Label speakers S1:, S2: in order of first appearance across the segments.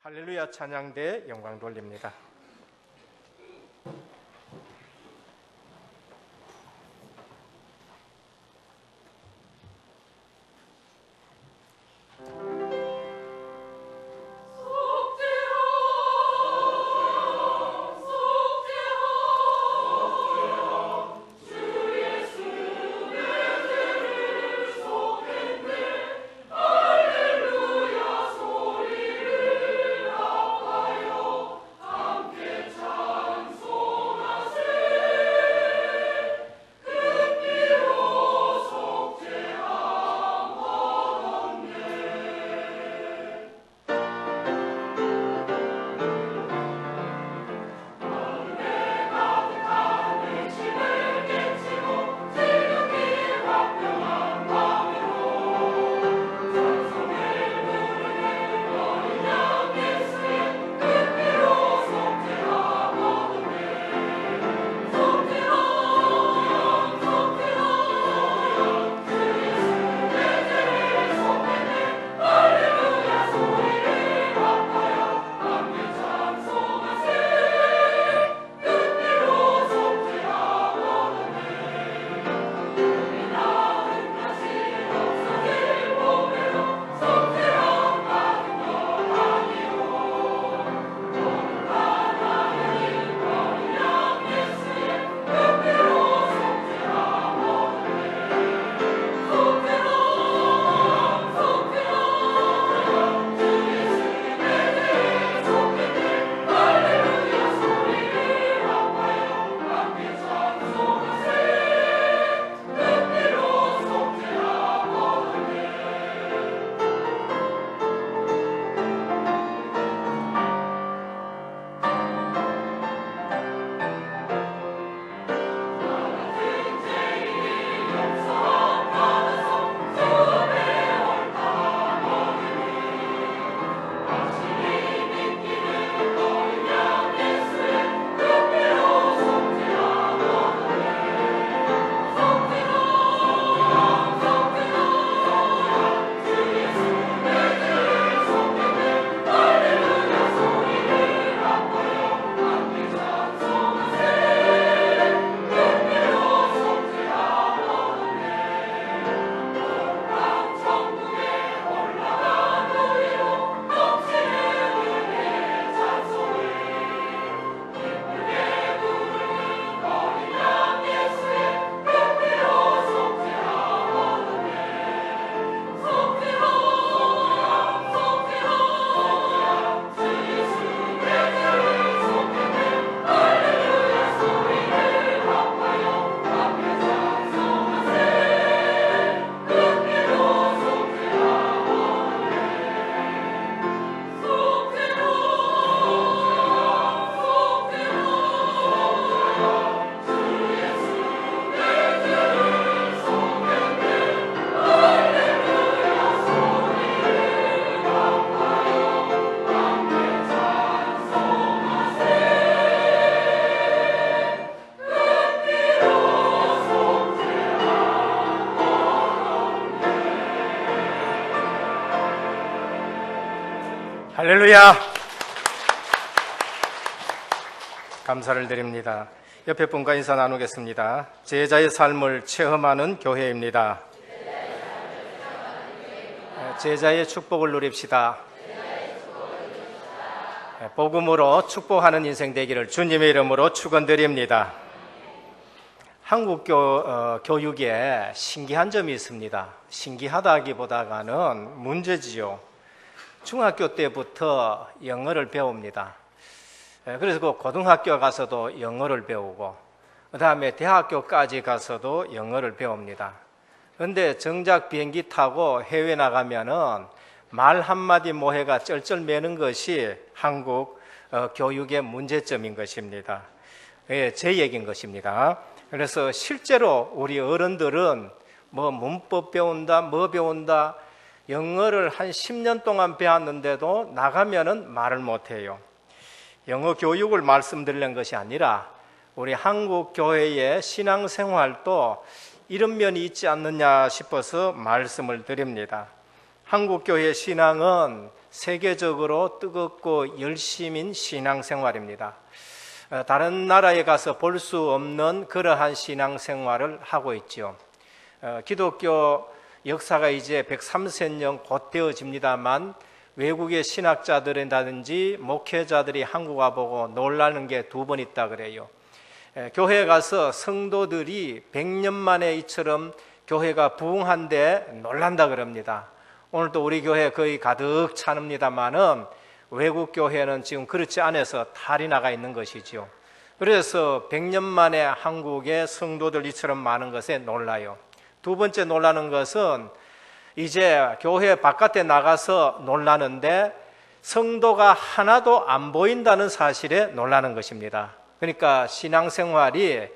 S1: 할렐루야 찬양대 영광 돌립니다. 할렐루야! 감사를 드립니다. 옆에 분과 인사 나누겠습니다. 제자의 삶을 체험하는 교회입니다. 제자의 축복을 누립시다. 복음으로 축복하는 인생 되기를 주님의 이름으로 축원드립니다. 한국 교육에 신기한 점이 있습니다. 신기하다기보다는 문제지요. 중학교 때부터 영어를 배웁니다. 그래서 그 고등학교 가서도 영어를 배우고 그 다음에 대학교까지 가서도 영어를 배웁니다. 그런데 정작 비행기 타고 해외 나가면은 말 한마디 모해가 쩔쩔매는 것이 한국 교육의 문제점인 것입니다. 제 얘기인 것입니다. 그래서 실제로 우리 어른들은 뭐 문법 배운다, 뭐 배운다, 영어를 한 10년 동안 배웠는데도 나가면은 말을 못해요. 영어 교육을 말씀드리는 것이 아니라 우리 한국 교회의 신앙생활도 이런 면이 있지 않느냐 싶어서 말씀을 드립니다. 한국 교회 신앙은 세계적으로 뜨겁고 열심인 신앙생활입니다. 다른 나라에 가서 볼 수 없는 그러한 신앙생활을 하고 있죠. 기독교 역사가 이제 130년 곧 되어집니다만 외국의 신학자들이라든지 목회자들이 한국 와보고 놀라는 게 두 번 있다 그래요. 교회에 가서 성도들이 100년 만에 이처럼 교회가 부흥한데 놀란다 그럽니다. 오늘도 우리 교회 거의 가득 차는입니다만은 외국 교회는 지금 그렇지 않아서 탈이 나가 있는 것이죠. 그래서 100년 만에 한국의 성도들 이처럼 많은 것에 놀라요. 두 번째 놀라는 것은 이제 교회 바깥에 나가서 놀라는데 성도가 하나도 안 보인다는 사실에 놀라는 것입니다. 그러니까 신앙생활이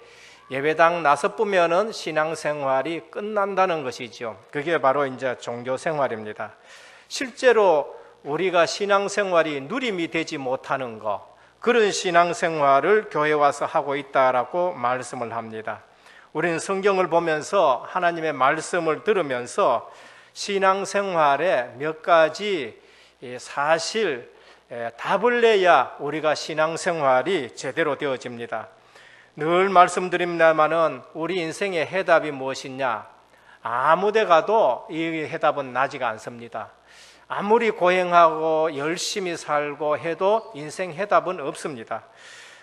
S1: 예배당 나서 보면은 신앙생활이 끝난다는 것이죠. 그게 바로 이제 종교생활입니다. 실제로 우리가 신앙생활이 누림이 되지 못하는 것, 그런 신앙생활을 교회 와서 하고 있다라고 말씀을 합니다. 우리는 성경을 보면서 하나님의 말씀을 들으면서 신앙생활에 몇 가지 사실 답을 내야 우리가 신앙생활이 제대로 되어집니다. 늘 말씀드립니다마는 우리 인생의 해답이 무엇이냐? 아무 데 가도 이 해답은 나지가 않습니다. 아무리 고행하고 열심히 살고 해도 인생 해답은 없습니다.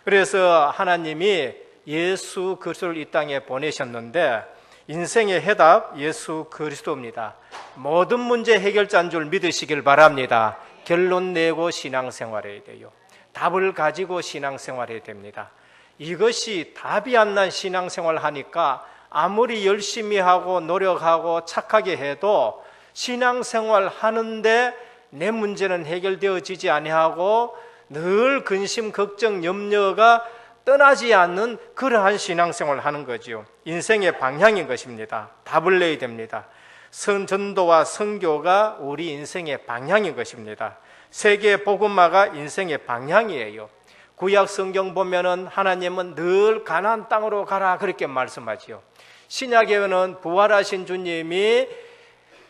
S1: 그래서 하나님이 예수 그리스도를 이 땅에 보내셨는데 인생의 해답 예수 그리스도입니다. 모든 문제 해결자인 줄 믿으시길 바랍니다. 결론 내고 신앙생활해야 돼요. 답을 가지고 신앙생활해야 됩니다. 이것이 답이 안 난 신앙생활 하니까 아무리 열심히 하고 노력하고 착하게 해도 신앙생활 하는데 내 문제는 해결되어지지 아니하고 늘 근심, 걱정, 염려가 떠나지 않는 그러한 신앙생활을 하는 거죠. 인생의 방향인 것입니다. 답을 내야 됩니다. 전도와 선교가 우리 인생의 방향인 것입니다. 세계 복음화가 인생의 방향이에요. 구약 성경 보면은 하나님은 늘 가나안 땅으로 가라 그렇게 말씀하지요. 신약에는 부활하신 주님이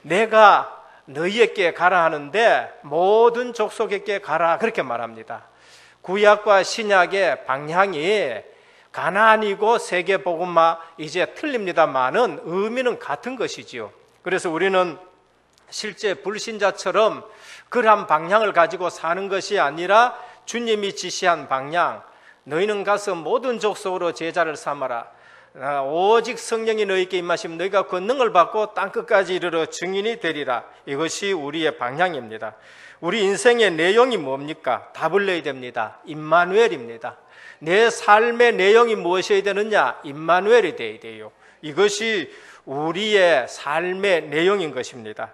S1: 내가 너희에게 가라 하는데 모든 족속에게 가라 그렇게 말합니다. 구약과 신약의 방향이 가나안이고 세계 복음화 이제 틀립니다만은 의미는 같은 것이지요. 그래서 우리는 실제 불신자처럼 그러한 방향을 가지고 사는 것이 아니라 주님이 지시한 방향, 너희는 가서 모든 족속으로 제자를 삼아라. 오직 성령이 너희에게 임하시면 너희가 권능을 받고 땅끝까지 이르러 증인이 되리라. 이것이 우리의 방향입니다. 우리 인생의 내용이 뭡니까? 답을 내야 됩니다. 임마누엘입니다. 내 삶의 내용이 무엇이어야 되느냐? 임마누엘이 되어야 돼요. 이것이 우리의 삶의 내용인 것입니다.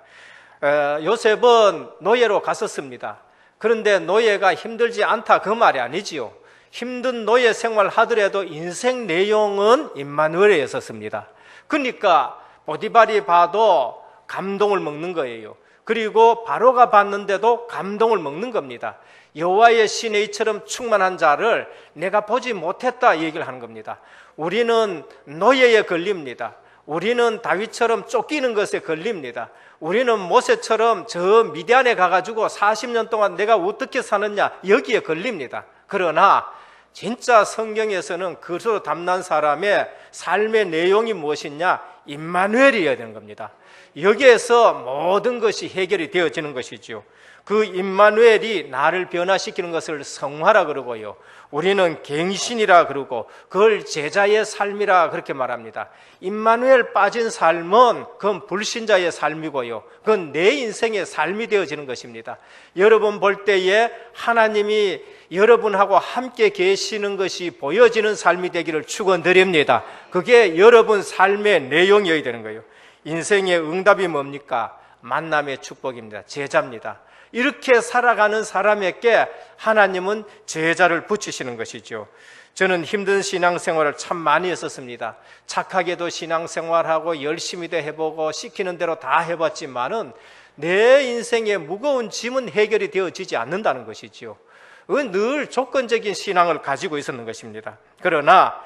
S1: 요셉은 노예로 갔었습니다. 그런데 노예가 힘들지 않다 그 말이 아니지요. 힘든 노예 생활 하더라도 인생 내용은 임마누엘에 있었습니다. 그러니까 보디발이 봐도 감동을 먹는 거예요. 그리고 바로가 봤는데도 감동을 먹는 겁니다. 여호와의 신의 이처럼 충만한 자를 내가 보지 못했다 얘기를 하는 겁니다. 우리는 노예에 걸립니다. 우리는 다윗처럼 쫓기는 것에 걸립니다. 우리는 모세처럼 저 미디안에 가가지고 40년 동안 내가 어떻게 사느냐 여기에 걸립니다. 그러나 진짜 성경에서는 그것으로 담난 사람의 삶의 내용이 무엇이냐? 임마누엘이어야 되는 겁니다. 여기에서 모든 것이 해결이 되어지는 것이죠. 그 임마누엘이 나를 변화시키는 것을 성화라 그러고요. 우리는 갱신이라 그러고 그걸 제자의 삶이라 그렇게 말합니다. 임마누엘 빠진 삶은 그건 불신자의 삶이고요. 그건 내 인생의 삶이 되어지는 것입니다. 여러분 볼 때에 하나님이 여러분하고 함께 계시는 것이 보여지는 삶이 되기를 축원드립니다. 그게 여러분 삶의 내용이어야 되는 거예요. 인생의 응답이 뭡니까? 만남의 축복입니다. 제자입니다. 이렇게 살아가는 사람에게 하나님은 제자를 붙이시는 것이죠. 저는 힘든 신앙생활을 참 많이 했었습니다. 착하게도 신앙생활하고 열심히도 해보고 시키는 대로 다 해봤지만은 내 인생의 무거운 짐은 해결이 되어지지 않는다는 것이지요. 늘 조건적인 신앙을 가지고 있었는 것입니다. 그러나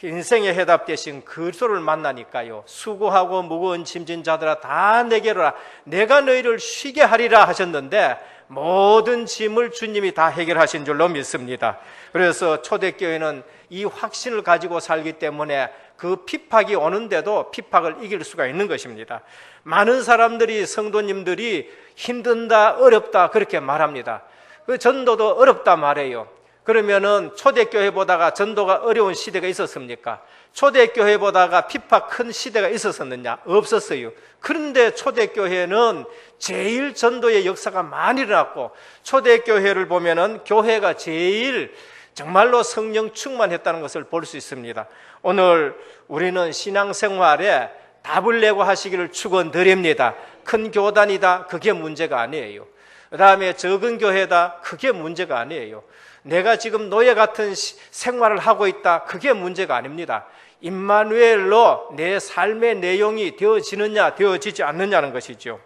S1: 인생의 해답 대신 그리스도를 만나니까요, 수고하고 무거운 짐진 자들아 다 내게로 와 내가 너희를 쉬게 하리라 하셨는데 모든 짐을 주님이 다 해결하신 줄로 믿습니다. 그래서 초대교회는 이 확신을 가지고 살기 때문에 그 핍박이 오는데도 핍박을 이길 수가 있는 것입니다. 많은 사람들이, 성도님들이 힘든다, 어렵다 그렇게 말합니다. 그 전도도 어렵다 말해요. 그러면은 초대교회보다가 전도가 어려운 시대가 있었습니까? 초대교회보다가 핍박 큰 시대가 있었느냐? 없었어요. 그런데 초대교회는 제일 전도의 역사가 많이 일어났고, 초대교회를 보면은 교회가 제일 정말로 성령 충만했다는 것을 볼 수 있습니다. 오늘 우리는 신앙생활에 답을 내고 하시기를 축원드립니다. 큰 교단이다, 그게 문제가 아니에요. 그 다음에 적은 교회다, 그게 문제가 아니에요. 내가 지금 노예 같은 생활을 하고 있다, 그게 문제가 아닙니다. 임마누엘로 내 삶의 내용이 되어지느냐 되어지지 않느냐는 것이죠.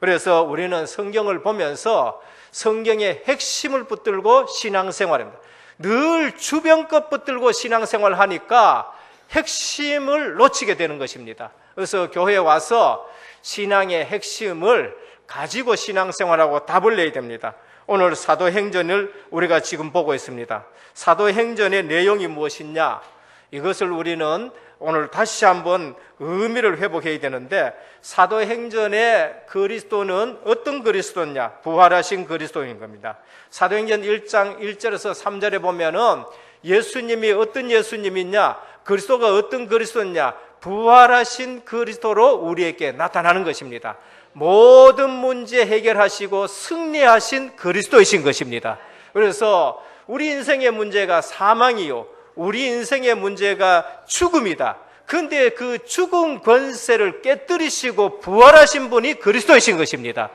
S1: 그래서 우리는 성경을 보면서 성경의 핵심을 붙들고 신앙생활합니다. 늘 주변 것 붙들고 신앙생활을 하니까 핵심을 놓치게 되는 것입니다. 그래서 교회에 와서 신앙의 핵심을 가지고 신앙생활하고 답을 내야 됩니다. 오늘 사도행전을 우리가 지금 보고 있습니다. 사도행전의 내용이 무엇이냐? 이것을 우리는 오늘 다시 한번 의미를 회복해야 되는데, 사도행전의 그리스도는 어떤 그리스도냐? 부활하신 그리스도인 겁니다. 사도행전 1장 1절에서 3절에 보면은 예수님이 어떤 예수님이냐? 그리스도가 어떤 그리스도냐? 부활하신 그리스도로 우리에게 나타나는 것입니다. 모든 문제 해결하시고 승리하신 그리스도이신 것입니다. 그래서 우리 인생의 문제가 사망이요, 우리 인생의 문제가 죽음이다. 그런데 그 죽음 권세를 깨뜨리시고 부활하신 분이 그리스도이신 것입니다.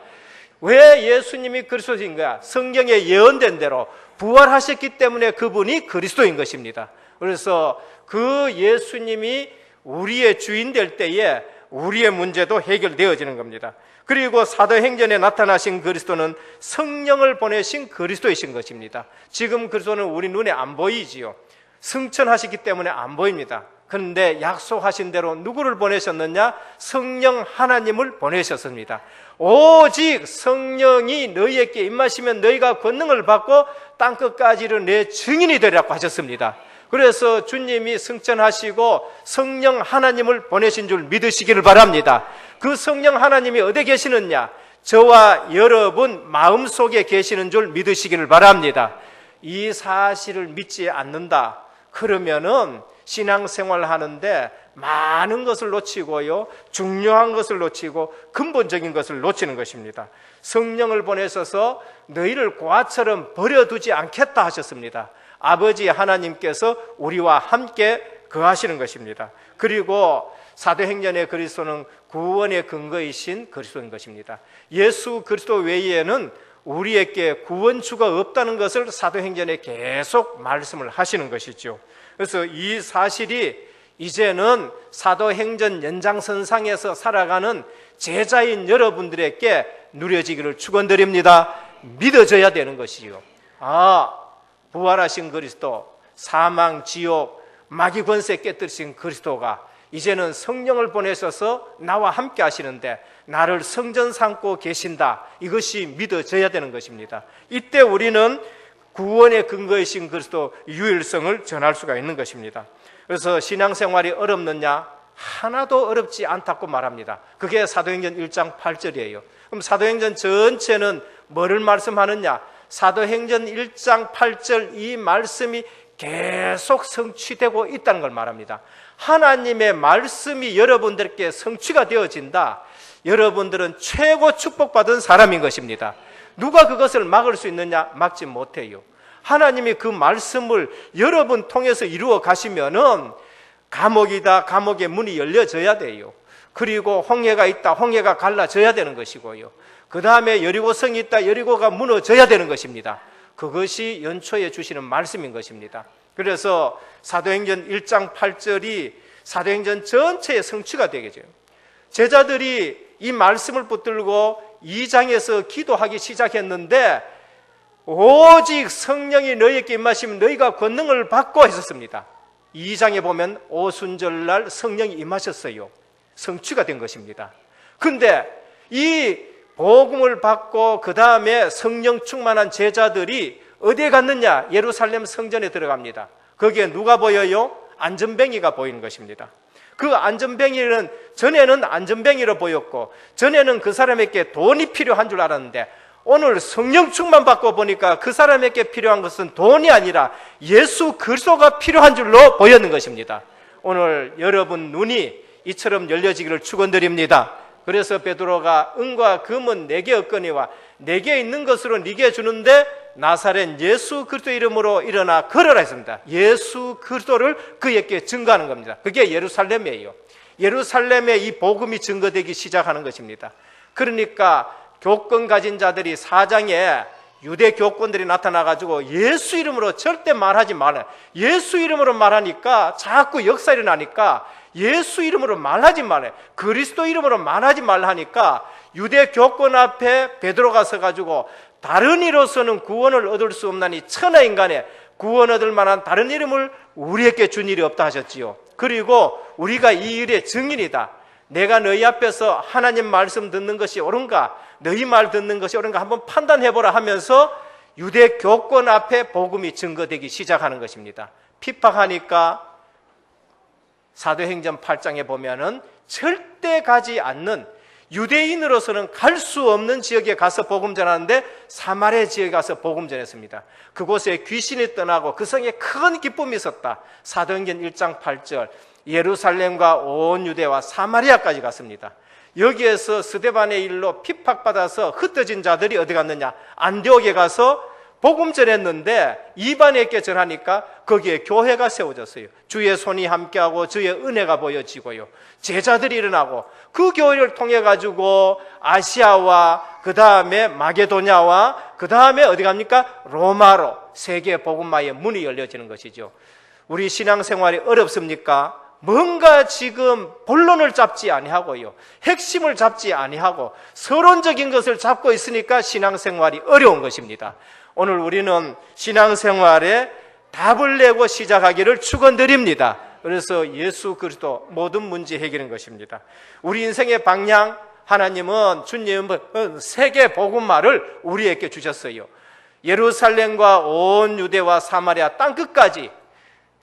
S1: 왜 예수님이 그리스도인가? 성경에 예언된 대로 부활하셨기 때문에 그분이 그리스도인 것입니다. 그래서 그 예수님이 우리의 주인 될 때에 우리의 문제도 해결되어지는 겁니다. 그리고 사도행전에 나타나신 그리스도는 성령을 보내신 그리스도이신 것입니다. 지금 그리스도는 우리 눈에 안 보이지요. 승천하시기 때문에 안 보입니다. 그런데 약속하신 대로 누구를 보내셨느냐? 성령 하나님을 보내셨습니다. 오직 성령이 너희에게 임하시면 너희가 권능을 받고 땅끝까지 이르러 내 증인이 되리라고 하셨습니다. 그래서 주님이 승천하시고 성령 하나님을 보내신 줄 믿으시기를 바랍니다. 그 성령 하나님이 어디에 계시느냐? 저와 여러분 마음속에 계시는 줄 믿으시기를 바랍니다. 이 사실을 믿지 않는다 그러면은 신앙생활을 하는데 많은 것을 놓치고요, 중요한 것을 놓치고 근본적인 것을 놓치는 것입니다. 성령을 보내셔서 너희를 고아처럼 버려두지 않겠다 하셨습니다. 아버지 하나님께서 우리와 함께 거하시는 것입니다. 그리고 사도행전의 그리스도는 구원의 근거이신 그리스도인 것입니다. 예수 그리스도 외에는 우리에게 구원주가 없다는 것을 사도행전에 계속 말씀을 하시는 것이죠. 그래서 이 사실이 이제는 사도행전 연장선상에서 살아가는 제자인 여러분들에게 누려지기를 축원드립니다. 믿어져야 되는 것이요. 부활하신 그리스도, 사망, 지옥, 마귀 권세 깨뜨리신 그리스도가 이제는 성령을 보내셔서 나와 함께 하시는데 나를 성전 삼고 계신다. 이것이 믿어져야 되는 것입니다. 이때 우리는 구원의 근거이신 그리스도 유일성을 전할 수가 있는 것입니다. 그래서 신앙생활이 어렵느냐? 하나도 어렵지 않다고 말합니다. 그게 사도행전 1장 8절이에요. 그럼 사도행전 전체는 뭐를 말씀하느냐? 사도행전 1장 8절 이 말씀이 계속 성취되고 있다는 걸 말합니다. 하나님의 말씀이 여러분들께 성취가 되어진다. 여러분들은 최고 축복받은 사람인 것입니다. 누가 그것을 막을 수 있느냐? 막지 못해요. 하나님이 그 말씀을 여러분 통해서 이루어 가시면은 감옥이다, 감옥의 문이 열려져야 돼요. 그리고 홍해가 있다, 홍해가 갈라져야 되는 것이고요. 그 다음에 여리고성이 있다, 여리고가 무너져야 되는 것입니다. 그것이 연초에 주시는 말씀인 것입니다. 그래서 사도행전 1장 8절이 사도행전 전체의 성취가 되겠죠. 제자들이 이 말씀을 붙들고 2장에서 기도하기 시작했는데 오직 성령이 너희에게 임하시면 너희가 권능을 받고 했었습니다. 2장에 보면 오순절날 성령이 임하셨어요. 성취가 된 것입니다. 그런데 이 복음을 받고 그 다음에 성령 충만한 제자들이 어디에 갔느냐? 예루살렘 성전에 들어갑니다. 거기에 누가 보여요? 안전뱅이가 보이는 것입니다. 그 안전뱅이는 전에는 안전뱅이로 보였고 전에는 그 사람에게 돈이 필요한 줄 알았는데 오늘 성령 충만 받고 보니까 그 사람에게 필요한 것은 돈이 아니라 예수 그리스도가 필요한 줄로 보였는 것입니다. 오늘 여러분 눈이 이처럼 열려지기를 축원드립니다. 그래서 베드로가 은과 금은 내게 없거니와 내게 있는 것으로 네게 주는데 나사렛 예수 그리스도 이름으로 일어나 걸어라 했습니다. 예수 그리스도를 그에게 증거하는 겁니다. 그게 예루살렘이에요. 예루살렘에 이 복음이 증거되기 시작하는 것입니다. 그러니까 교권 가진 자들이 4장에 유대 교권들이 나타나가지고 예수 이름으로 절대 말하지 말라. 예수 이름으로 말하니까 자꾸 역사 일어나니까 예수 이름으로 말하지 말라. 그리스도 이름으로 말하지 말라 하니까 유대 교권 앞에 베드로가 서가지고 다른 이로서는 구원을 얻을 수 없나니 천하 인간에 구원 얻을 만한 다른 이름을 우리에게 준 일이 없다 하셨지요. 그리고 우리가 이 일의 증인이다. 내가 너희 앞에서 하나님 말씀 듣는 것이 옳은가, 너희 말 듣는 것이 옳은가 한번 판단해보라 하면서 유대 교권 앞에 복음이 증거되기 시작하는 것입니다. 핍박하니까 사도행전 8장에 보면은 절대 가지 않는, 유대인으로서는 갈 수 없는 지역에 가서 복음 전하는데 사마리아 지역에 가서 복음 전했습니다. 그곳에 귀신이 떠나고 그 성에 큰 기쁨이 있었다. 사도행전 1장 8절 예루살렘과 온 유대와 사마리아까지 갔습니다. 여기에서 스데반의 일로 핍박받아서 흩어진 자들이 어디 갔느냐? 안디옥에 가서 복음 전했는데 이방인에게 전하니까 거기에 교회가 세워졌어요. 주의 손이 함께하고 주의 은혜가 보여지고요. 제자들이 일어나고 그 교회를 통해 가지고 아시아와 그 다음에 마게도냐와 그 다음에 어디 갑니까? 로마로 세계 복음화의 문이 열려지는 것이죠. 우리 신앙생활이 어렵습니까? 뭔가 지금 본론을 잡지 아니하고요, 핵심을 잡지 아니하고 서론적인 것을 잡고 있으니까 신앙생활이 어려운 것입니다. 오늘 우리는 신앙생활에 답을 내고 시작하기를 축원드립니다. 그래서 예수 그리스도 모든 문제 해결인 것입니다. 우리 인생의 방향, 하나님은 주님은 세계 복음화를 우리에게 주셨어요. 예루살렘과 온 유대와 사마리아 땅 끝까지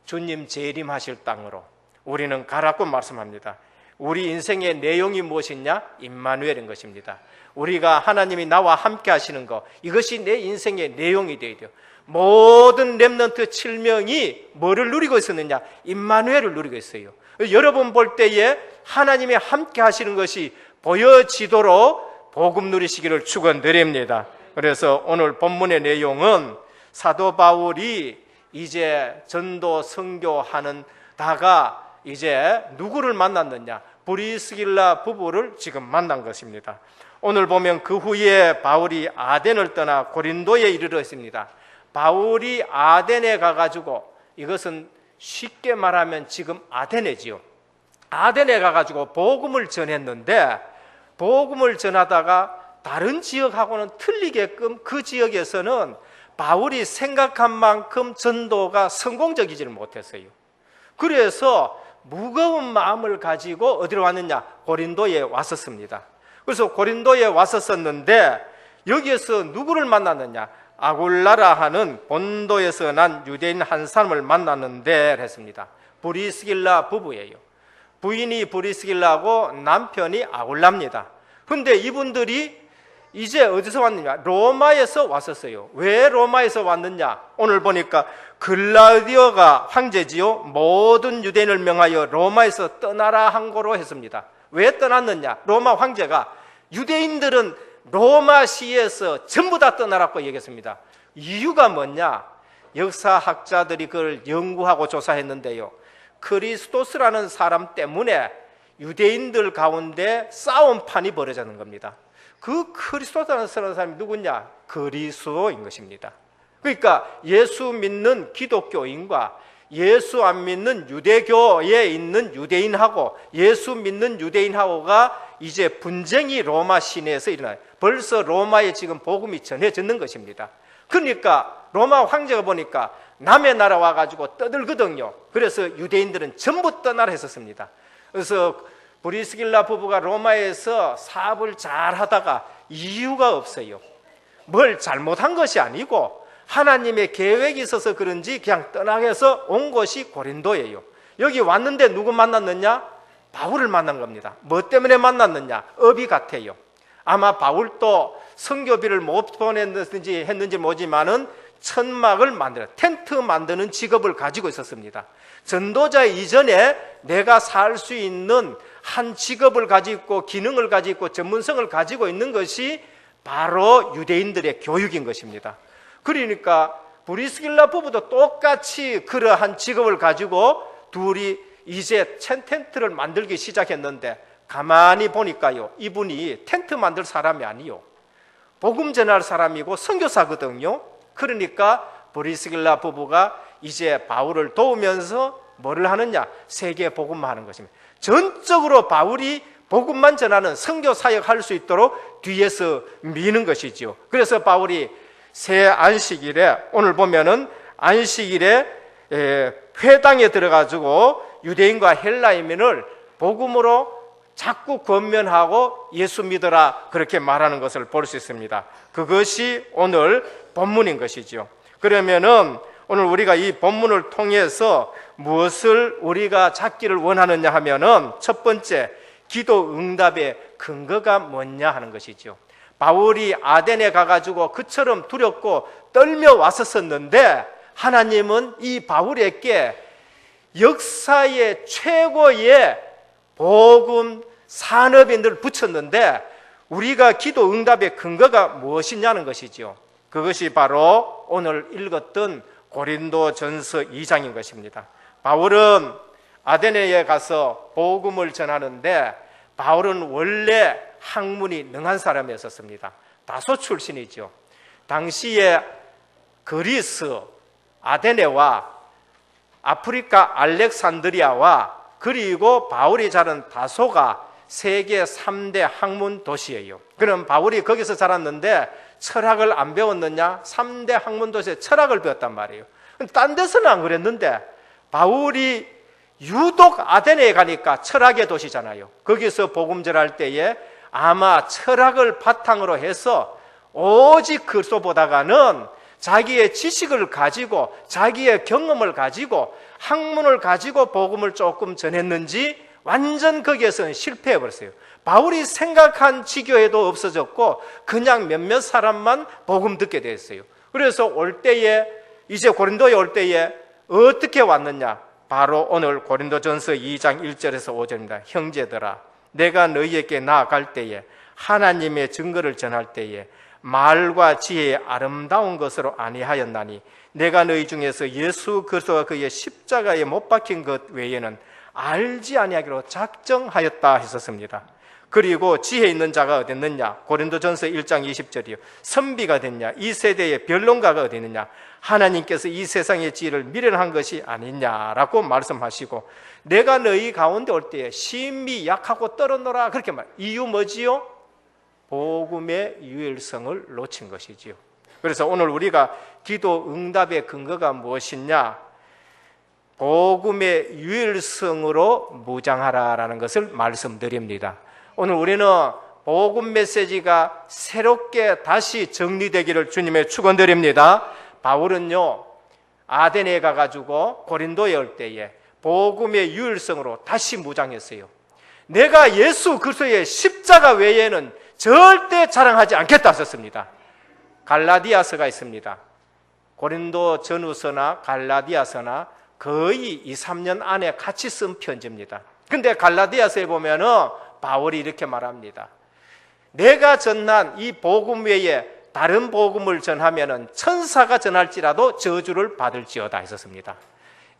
S1: 주님 재림하실 땅으로 우리는 가라고 말씀합니다. 우리 인생의 내용이 무엇이냐? 임마누엘인 것입니다. 우리가 하나님이 나와 함께 하시는 것, 이것이 내 인생의 내용이 되어야 돼요. 모든 렘넌트 7명이 뭐를 누리고 있었느냐? 임마누엘을 누리고 있어요. 여러분 볼 때에 하나님이 함께 하시는 것이 보여지도록 복음 누리시기를 축원드립니다. 그래서 오늘 본문의 내용은 사도 바울이 이제 전도 선교하는 다가 이제 누구를 만났느냐? 브리스길라 부부를 지금 만난 것입니다. 오늘 보면 그 후에 바울이 아덴을 떠나 고린도에 이르렀습니다. 바울이 아덴에 가가지고, 이것은 쉽게 말하면 지금 아테네지요. 아덴에 가가지고 복음을 전했는데, 복음을 전하다가 다른 지역하고는 틀리게끔 그 지역에서는 바울이 생각한 만큼 전도가 성공적이지를 못했어요. 그래서 무거운 마음을 가지고 어디로 왔느냐? 고린도에 왔었습니다. 그래서 고린도에 왔었는데 여기에서 누구를 만났느냐? 아굴라라 하는 본도에서 난 유대인 한 사람을 만났는데 했습니다. 브리스길라 부부예요. 부인이 브리스길라고 남편이 아굴라입니다. 그런데 이분들이 이제 어디서 왔느냐? 로마에서 왔었어요. 왜 로마에서 왔느냐? 오늘 보니까 글라우디오가 황제지요. 모든 유대인을 명하여 로마에서 떠나라 한 거로 했습니다. 왜 떠났느냐? 로마 황제가 유대인들은 로마시에서 전부 다 떠나라고 얘기했습니다. 이유가 뭐냐? 역사학자들이 그걸 연구하고 조사했는데요, 크리스토스라는 사람 때문에 유대인들 가운데 싸움판이 벌어지는 겁니다. 그 크리스토스라는 사람이 누구냐? 그리스도인 것입니다. 그러니까 예수 믿는 기독교인과 예수 안 믿는 유대교에 있는 유대인하고 예수 믿는 유대인하고가 이제 분쟁이 로마 시내에서 일어나요. 벌써 로마에 지금 복음이 전해졌는 것입니다. 그러니까 로마 황제가 보니까 남의 나라 와가지고 떠들거든요. 그래서 유대인들은 전부 떠나라 했었습니다. 그래서 브리스길라 부부가 로마에서 사업을 잘 하다가 이유가 없어요. 뭘 잘못한 것이 아니고 하나님의 계획이 있어서 그런지 그냥 떠나게서 온 곳이 고린도예요. 여기 왔는데 누구 만났느냐? 바울을 만난 겁니다. 뭐 때문에 만났느냐? 업이 같아요. 아마 바울도 선교비를 못 보냈는지 했는지 모르지만은 천막을 만들어 텐트 만드는 직업을 가지고 있었습니다. 전도자 이전에 내가 살 수 있는 한 직업을 가지고 있고 기능을 가지고 있고 전문성을 가지고 있는 것이 바로 유대인들의 교육인 것입니다. 그러니까 브리스길라 부부도 똑같이 그러한 직업을 가지고 둘이 이제 텐트를 만들기 시작했는데 가만히 보니까요, 이분이 텐트 만들 사람이 아니요, 복음 전할 사람이고 선교사거든요. 그러니까 브리스길라 부부가 이제 바울을 도우면서 뭐를 하느냐? 세계 복음화하는 것입니다. 전적으로 바울이 복음만 전하는 선교 사역 할 수 있도록 뒤에서 미는 것이지요. 그래서 바울이 새 안식일에, 오늘 보면은 안식일에 회당에 들어가지고 유대인과 헬라인을 복음으로 자꾸 권면하고 예수 믿어라 그렇게 말하는 것을 볼 수 있습니다. 그것이 오늘 본문인 것이죠. 그러면은 오늘 우리가 이 본문을 통해서 무엇을 우리가 찾기를 원하느냐 하면은 첫 번째, 기도 응답의 근거가 뭐냐 하는 것이죠. 바울이 아덴에 가가지고 그처럼 두렵고 떨며 왔었는데 하나님은 이 바울에게 역사의 최고의 복음 산업인들을 붙였는데 우리가 기도 응답의 근거가 무엇이냐는 것이죠. 그것이 바로 오늘 읽었던 고린도전서 2장인 것입니다. 바울은 아데네에 가서 복음을 전하는데 바울은 원래 학문이 능한 사람이었습니다. 다소 출신이죠. 당시에 그리스 아데네와 아프리카 알렉산드리아와 그리고 바울이 자란 다소가 세계 3대 학문 도시예요. 그럼 바울이 거기서 자랐는데 철학을 안 배웠느냐? 3대 학문 도시에 철학을 배웠단 말이에요. 딴 데서는 안 그랬는데 바울이 유독 아데네에 가니까 철학의 도시잖아요. 거기서 복음 전할 때에 아마 철학을 바탕으로 해서 오직 글소 보다가는 자기의 지식을 가지고 자기의 경험을 가지고 학문을 가지고 복음을 조금 전했는지 완전 거기에서는 실패해버렸어요. 바울이 생각한 지교회도 없어졌고 그냥 몇몇 사람만 복음 듣게 됐어요. 그래서 올 때에 이제 고린도에 올 때에 어떻게 왔느냐? 바로 오늘 고린도전서 2장 1절에서 5절입니다. 형제들아, 내가 너희에게 나아갈 때에 하나님의 증거를 전할 때에 말과 지혜의 아름다운 것으로 아니하였나니 내가 너희 중에서 예수 그리스도가 그의 십자가에 못 박힌 것 외에는 알지 아니하기로 작정하였다 했었습니다. 그리고 지혜 있는 자가 어디 있느냐? 고린도전서 1장 20절이요. 선비가 됐냐? 이 세대의 변론가가 어디 있느냐? 하나님께서 이 세상의 지혜를 미련한 것이 아니냐라고 말씀하시고 내가 너희 가운데 올 때에 심히 약하고 떨어노라 그렇게 말. 이유 뭐지요? 복음의 유일성을 놓친 것이지요. 그래서 오늘 우리가 기도 응답의 근거가 무엇이냐? 복음의 유일성으로 무장하라라는 것을 말씀드립니다. 오늘 우리는 복음 메시지가 새롭게 다시 정리되기를 주님의 축원드립니다. 바울은요 아데네에 가가지고 고린도에 올 때에 복음의 유일성으로 다시 무장했어요. 내가 예수 그리스도의 십자가 외에는 절대 자랑하지 않겠다 하셨습니다. 갈라디아서가 있습니다. 고린도 전후서나 갈라디아서나 거의 2, 3년 안에 같이 쓴 편지입니다. 근데 갈라디아서에 보면은 바울이 이렇게 말합니다. 내가 전한 이 복음 외에 다른 복음을 전하면은 천사가 전할지라도 저주를 받을지어다 했었습니다.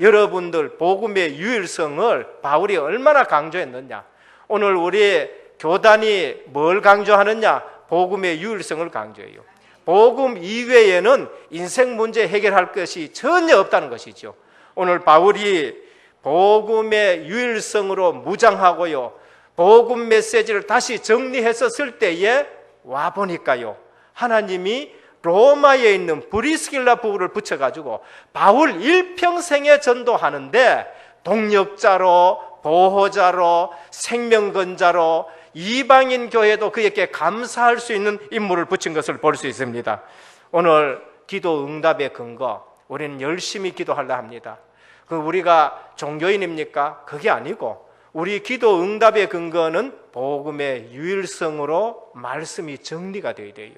S1: 여러분들 복음의 유일성을 바울이 얼마나 강조했느냐? 오늘 우리 교단이 뭘 강조하느냐? 복음의 유일성을 강조해요. 복음 이외에는 인생 문제 해결할 것이 전혀 없다는 것이죠. 오늘 바울이 복음의 유일성으로 무장하고요, 복음 메시지를 다시 정리해서 쓸 때에 와 보니까요, 하나님이 로마에 있는 브리스길라 부부를 붙여가지고 바울 일평생에 전도하는데 동력자로, 보호자로, 생명건자로 이방인 교회도 그에게 감사할 수 있는 인물을 붙인 것을 볼 수 있습니다. 오늘 기도 응답의 근거, 우리는 열심히 기도하려 합니다. 그 우리가 종교인입니까? 그게 아니고 우리 기도 응답의 근거는 복음의 유일성으로 말씀이 정리가 되어야 돼요.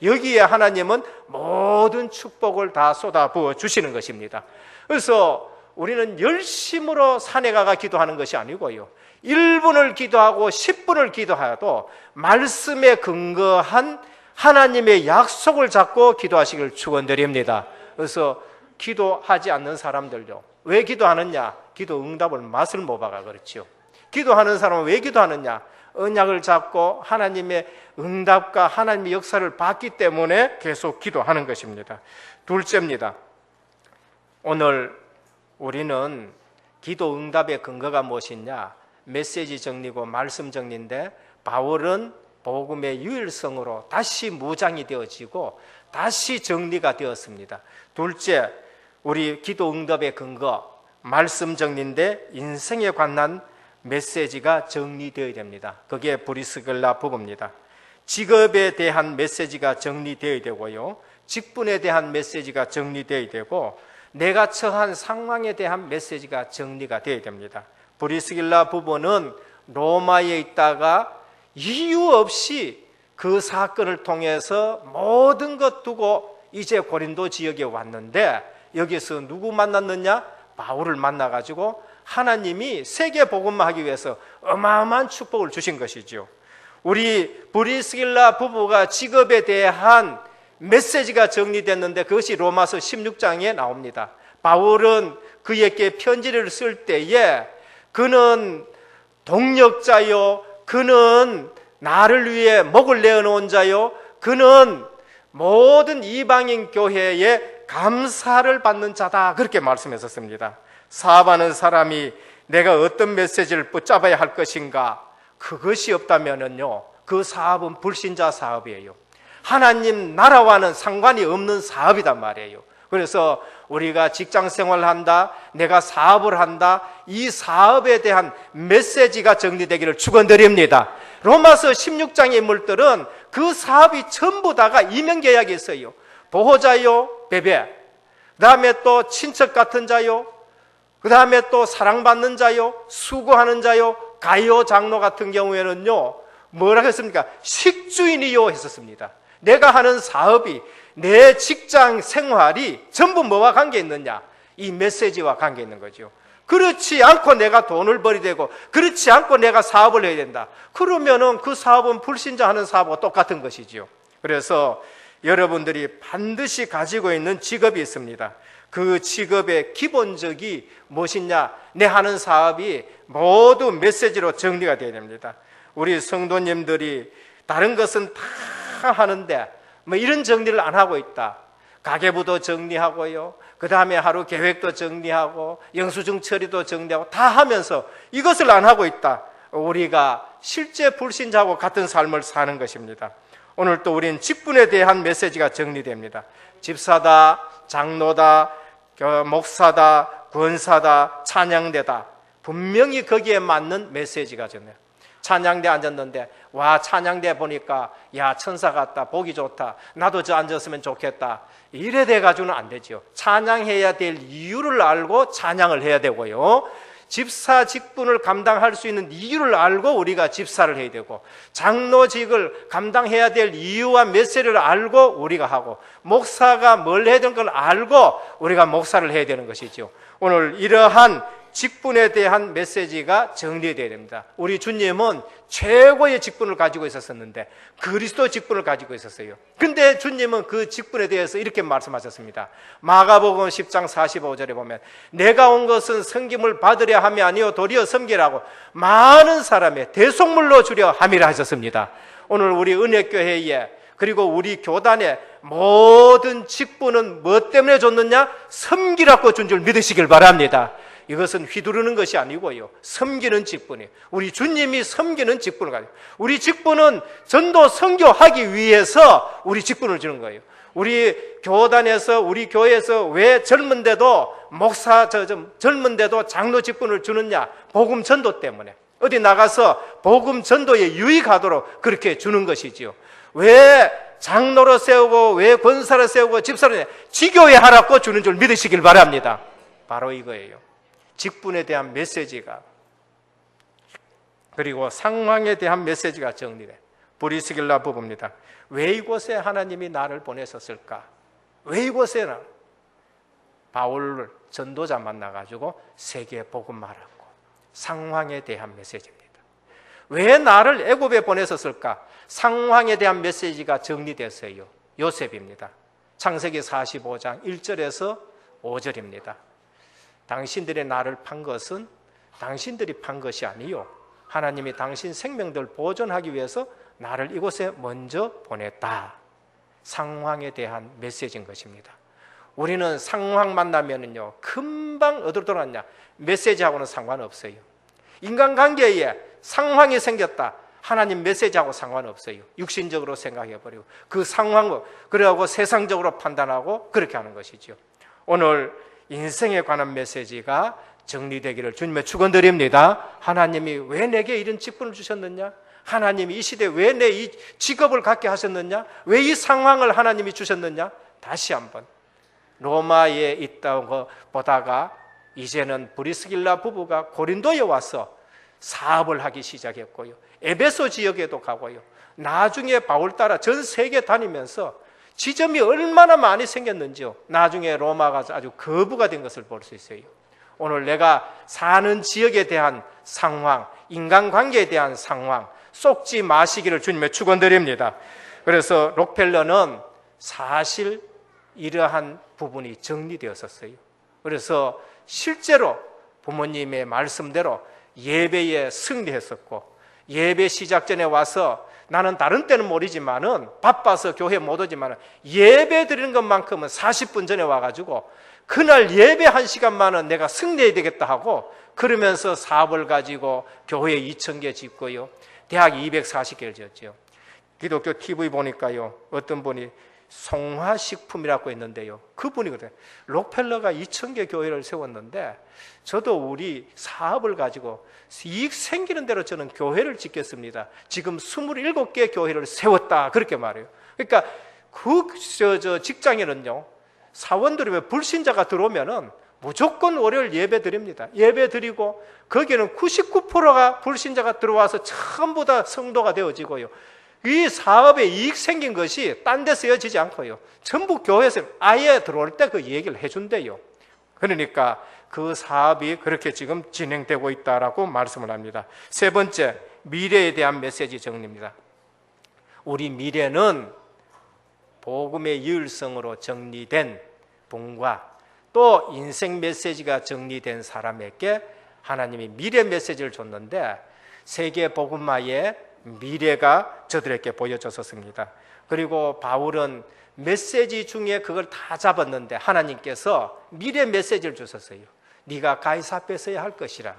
S1: 여기에 하나님은 모든 축복을 다 쏟아부어 주시는 것입니다. 그래서 우리는 열심으로 산에 가가 기도하는 것이 아니고요, 1분을 기도하고 10분을 기도하여도 말씀에 근거한 하나님의 약속을 잡고 기도하시길 축원드립니다. 그래서 기도하지 않는 사람들요, 왜 기도하느냐? 기도 응답을 맛을 못 봐가 그렇죠. 기도하는 사람은 왜 기도하느냐? 언약을 잡고 하나님의 응답과 하나님의 역사를 봤기 때문에 계속 기도하는 것입니다. 둘째입니다. 오늘 우리는 기도 응답의 근거가 무엇이냐? 메시지 정리고 말씀 정리인데 바울은 복음의 유일성으로 다시 무장이 되어지고 다시 정리가 되었습니다. 둘째, 우리 기도 응답의 근거 말씀 정리인데 인생에 관한 메시지가 정리되어야 됩니다. 그게 브리스길라 부부입니다. 직업에 대한 메시지가 정리되어야 되고요, 직분에 대한 메시지가 정리되어야 되고 내가 처한 상황에 대한 메시지가 정리가 되어야 됩니다. 브리스길라 부부는 로마에 있다가 이유 없이 그 사건을 통해서 모든 것 두고 이제 고린도 지역에 왔는데 여기서 누구 만났느냐? 바울을 만나가지고 하나님이 세계 복음화하기 위해서 어마어마한 축복을 주신 것이죠. 우리 브리스길라 부부가 직업에 대한 메시지가 정리됐는데 그것이 로마서 16장에 나옵니다. 바울은 그에게 편지를 쓸 때에 그는 동력자요, 그는 나를 위해 목을 내어놓은 자요, 그는 모든 이방인 교회에 감사를 받는 자다, 그렇게 말씀했었습니다. 사업하는 사람이 내가 어떤 메시지를 붙잡아야 할 것인가, 그것이 없다면요 그 사업은 불신자 사업이에요. 하나님 나라와는 상관이 없는 사업이단 말이에요. 그래서 우리가 직장 생활을 한다, 내가 사업을 한다, 이 사업에 대한 메시지가 정리되기를 축원드립니다. 로마서 16장의 인물들은 그 사업이 전부 다가 이면계약이 있어요. 보호자요, 베베, 그 다음에 또 친척 같은 자요, 그 다음에 또 사랑받는 자요, 수고하는 자요, 가요 장로 같은 경우에는요 뭐라고 했습니까? 식주인이요 했었습니다. 내가 하는 사업이, 내 직장 생활이 전부 뭐와 관계 있느냐? 이 메시지와 관계 있는 거죠. 그렇지 않고 내가 돈을 벌이 되고 그렇지 않고 내가 사업을 해야 된다, 그러면은 그 사업은 불신자 하는 사업과 똑같은 것이죠. 그래서 여러분들이 반드시 가지고 있는 직업이 있습니다. 그 직업의 기본적이 무엇이냐? 내 하는 사업이 모두 메시지로 정리가 되어야 됩니다. 우리 성도님들이 다른 것은 다 하는데 뭐 이런 정리를 안 하고 있다. 가계부도 정리하고요, 그 다음에 하루 계획도 정리하고 영수증 처리도 정리하고 다 하면서 이것을 안 하고 있다. 우리가 실제 불신자하고 같은 삶을 사는 것입니다. 오늘 또 우리는 직분에 대한 메시지가 정리됩니다. 집사다, 장로다, 목사다, 권사다, 찬양대다, 분명히 거기에 맞는 메시지가 전해요. 찬양대 앉았는데 와, 찬양대 보니까 야, 천사 같다, 보기 좋다, 나도 저 앉았으면 좋겠다, 이래 돼가지고는 안 되죠. 찬양해야 될 이유를 알고 찬양을 해야 되고요, 집사 직분을 감당할 수 있는 이유를 알고 우리가 집사를 해야 되고, 장로직을 감당해야 될 이유와 메시지를 알고 우리가 하고, 목사가 뭘 해야 되는 걸 알고 우리가 목사를 해야 되는 것이죠. 오늘 이러한 직분에 대한 메시지가 정리되어야 됩니다. 우리 주님은 최고의 직분을 가지고 있었는데 그리스도 직분을 가지고 있었어요. 근데 주님은 그 직분에 대해서 이렇게 말씀하셨습니다. 마가복음 10장 45절에 보면 내가 온 것은 섬김을 받으려 함이 아니요 도리어 섬기라고 많은 사람의 대속물로 주려 함이라 하셨습니다. 오늘 우리 은혜교회에 그리고 우리 교단의 모든 직분은 무엇 때문에 줬느냐? 섬기라고 준 줄 믿으시길 바랍니다. 이것은 휘두르는 것이 아니고요, 섬기는 직분이에요. 우리 주님이 섬기는 직분을 가지고, 우리 직분은 전도 선교하기 위해서 우리 직분을 주는 거예요. 우리 교단에서, 우리 교회에서 왜 젊은데도 젊은데도 장로 직분을 주느냐? 복음 전도 때문에. 어디 나가서 복음 전도에 유익하도록 그렇게 주는 것이지요. 왜 장로로 세우고, 왜 권사로 세우고, 집사로 지교회 하라고 주는 줄 믿으시길 바랍니다. 바로 이거예요. 직분에 대한 메시지가, 그리고 상황에 대한 메시지가 정리돼. 브리스길라 부부입니다. 왜 이곳에 하나님이 나를 보내셨을까? 왜 이곳에 바울을 전도자 만나가지고 세계 복음 말하고, 상황에 대한 메시지입니다. 왜 나를 애굽에 보내셨을까? 상황에 대한 메시지가 정리됐어요. 요셉입니다. 창세기 45장 1절에서 5절입니다. 당신들의 나를 판 것은 당신들이 판 것이 아니요, 하나님이 당신 생명들 보존하기 위해서 나를 이곳에 먼저 보냈다. 상황에 대한 메시지인 것입니다. 우리는 상황 만나면은요, 금방 어디로 돌아왔냐? 메시지하고는 상관없어요. 인간관계에 상황이 생겼다. 하나님 메시지하고 상관없어요. 육신적으로 생각해버리고 그 상황을 그래하고 세상적으로 판단하고 그렇게 하는 것이죠. 오늘 인생에 관한 메시지가 정리되기를 주님의 축원드립니다. 하나님이 왜 내게 이런 직분을 주셨느냐? 하나님이 이 시대에 왜 내 이 직업을 갖게 하셨느냐? 왜 이 상황을 하나님이 주셨느냐? 다시 한번 로마에 있다고 보다가 이제는 브리스길라 부부가 고린도에 와서 사업을 하기 시작했고요, 에베소 지역에도 가고요, 나중에 바울 따라 전 세계 다니면서 지점이 얼마나 많이 생겼는지요. 나중에 로마가 아주 거부가 된 것을 볼 수 있어요. 오늘 내가 사는 지역에 대한 상황, 인간관계에 대한 상황 쏙지 마시기를 주님의 축원드립니다. 그래서 록펠러는 사실 이러한 부분이 정리되었었어요. 그래서 실제로 부모님의 말씀대로 예배에 승리했었고, 예배 시작 전에 와서 나는 다른 때는 모르지만은 바빠서 교회 못 오지만은 예배 드리는 것만큼은 40분 전에 와가지고 그날 예배 1시간만은 내가 승리해야 되겠다 하고, 그러면서 사업을 가지고 교회 2,000개 짓고요, 대학 240개를 지었죠. 기독교 TV 보니까요, 어떤 분이 송화식품이라고 했는데요, 그분이거든요. 록펠러가 2,000개 교회를 세웠는데 저도 우리 사업을 가지고 이익 생기는 대로 저는 교회를 짓겠습니다. 지금 27개 교회를 세웠다, 그렇게 말해요. 그러니까 그 직장에는요, 사원들이 왜 불신자가 들어오면은 무조건 월요일 예배 드립니다. 예배 드리고 거기에는 99%가 불신자가 들어와서 전부 다 성도가 되어지고요, 이 사업에 이익 생긴 것이 딴 데 쓰여지지 않고요, 전부 교회에서 아예 들어올 때 그 얘기를 해준대요. 그러니까 그 사업이 그렇게 지금 진행되고 있다라고 말씀을 합니다. 세 번째, 미래에 대한 메시지 정리입니다. 우리 미래는 복음의 유일성으로 정리된 분과 또 인생 메시지가 정리된 사람에게 하나님이 미래 메시지를 줬는데, 세계 복음화의 미래가 저들에게 보여졌었습니다. 그리고 바울은 메시지 중에 그걸 다 잡았는데 하나님께서 미래 메시지를 주셨어요. 네가 가이사 앞에 서야 할 것이라.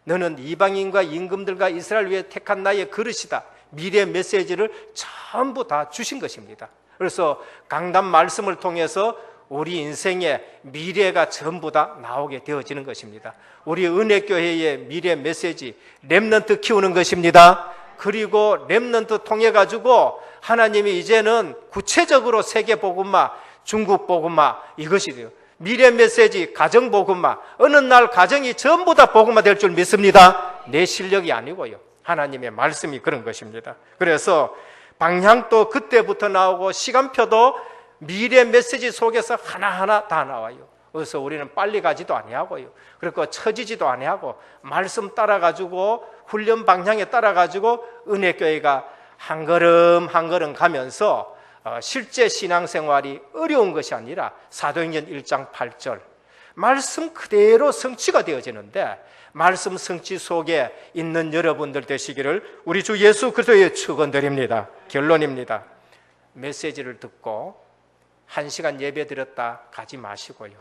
S1: 너는 이방인과 임금들과 이스라엘 위에 택한 나의 그릇이다. 미래 메시지를 전부 다 주신 것입니다. 그래서 강단 말씀을 통해서 우리 인생의 미래가 전부 다 나오게 되어지는 것입니다. 우리 은혜교회의 미래 메시지, 렘넌트 키우는 것입니다. 그리고 렘넌트 통해 가지고 하나님이 이제는 구체적으로 세계 복음화, 중국 복음화, 이것이 돼요. 미래 메시지, 가정 복음화, 어느 날 가정이 전부 다 복음화 될 줄 믿습니다. 내 실력이 아니고요, 하나님의 말씀이 그런 것입니다. 그래서 방향도 그때부터 나오고 시간표도 미래 메시지 속에서 하나하나 다 나와요. 그래서 우리는 빨리 가지도 아니하고요, 그리고 처지지도 아니하고 말씀 따라가지고 훈련 방향에 따라가지고 은혜교회가 한 걸음 한 걸음 가면서 실제 신앙생활이 어려운 것이 아니라 사도행전 1장 8절 말씀 그대로 성취가 되어지는데, 말씀 성취 속에 있는 여러분들 되시기를 우리 주 예수 그리스도의 축원드립니다. 결론입니다. 메시지를 듣고 1시간 예배 드렸다 가지 마시고요,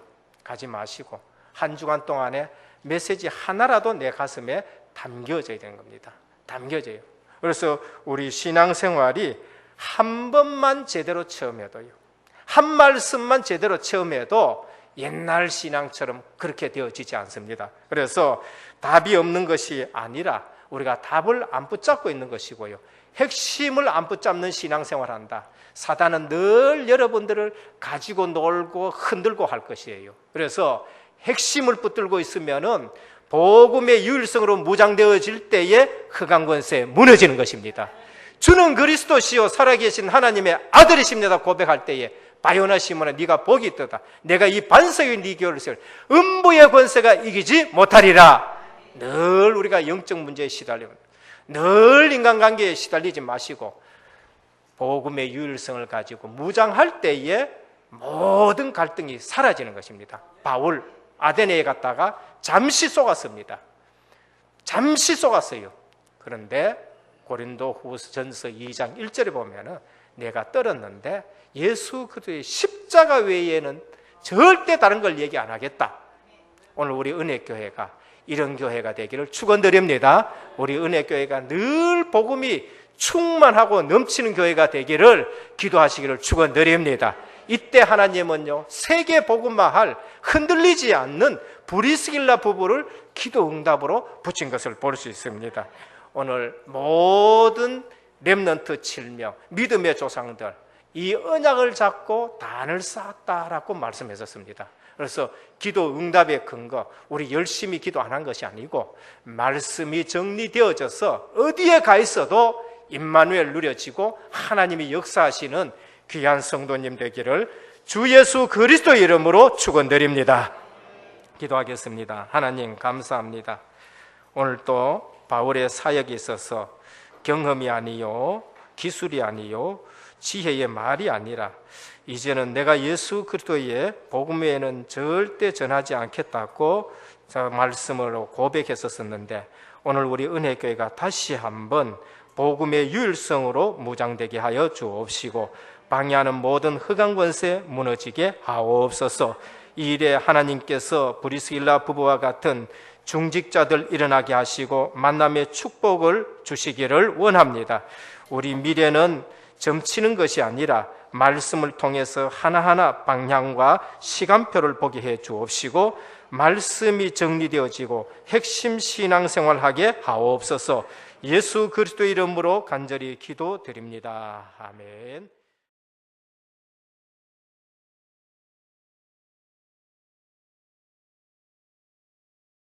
S1: 가지 마시고 한 주간 동안에 메시지 하나라도 내 가슴에 담겨져야 되는 겁니다. 담겨져요. 그래서 우리 신앙생활이 한 번만 제대로 체험해도요, 한 말씀만 제대로 체험해도 옛날 신앙처럼 그렇게 되어지지 않습니다. 그래서 답이 없는 것이 아니라 우리가 답을 안 붙잡고 있는 것이고요, 핵심을 안 붙잡는 신앙생활을 한다. 사단은 늘 여러분들을 가지고 놀고 흔들고 할 것이에요. 그래서 핵심을 붙들고 있으면은 복음의 유일성으로 무장되어질 때에 흑암 권세 무너지는 것입니다. 주는 그리스도시요 살아계신 하나님의 아들이십니다 고백할 때에 바요나 시몬아 네가 복이 있도다. 내가 이 반석의 네 교를 음부의 권세가 이기지 못하리라. 늘 우리가 영적 문제에 시달리고 늘 인간관계에 시달리지 마시고 복음의 유일성을 가지고 무장할 때에 모든 갈등이 사라지는 것입니다. 바울 아데네에 갔다가 잠시 속았습니다. 잠시 속았어요. 그런데 고린도 후전서 2장 1절에 보면은 내가 떨었는데 예수 그리스도의 십자가 외에는 절대 다른 걸 얘기 안 하겠다. 오늘 우리 은혜교회가 이런 교회가 되기를 축원드립니다. 우리 은혜교회가 늘 복음이 충만하고 넘치는 교회가 되기를 기도하시기를 축원드립니다. 이때 하나님은요, 세계 복음화할 흔들리지 않는 브리스길라 부부를 기도 응답으로 붙인 것을 볼 수 있습니다. 오늘 모든 렘넌트 7명 믿음의 조상들 이 언약을 잡고 단을 쌓았다라고 말씀하셨습니다. 그래서 기도 응답의 근거, 우리 열심히 기도 안 한 것이 아니고 말씀이 정리되어져서 어디에 가 있어도 임마누엘 누려지고 하나님이 역사하시는 귀한 성도님 되기를 주 예수 그리스도 이름으로 축원드립니다. 기도하겠습니다. 하나님 감사합니다. 오늘 또 바울의 사역에 있어서 경험이 아니요 기술이 아니요 지혜의 말이 아니라 이제는 내가 예수 그리스도의 복음 외에는 절대 전하지 않겠다고 말씀으로 고백했었는데 오늘 우리 은혜교회가 다시 한번 복음의 유일성으로 무장되게 하여 주옵시고 방해하는 모든 흑암 권세 무너지게 하옵소서. 이 일에 하나님께서 브리스길라 부부와 같은 중직자들 일어나게 하시고 만남의 축복을 주시기를 원합니다. 우리 미래는 점치는 것이 아니라 말씀을 통해서 하나하나 방향과 시간표를 보게 해 주옵시고 말씀이 정리되어지고 핵심 신앙생활하게 하옵소서. 예수 그리스도 이름으로 간절히 기도드립니다. 아멘.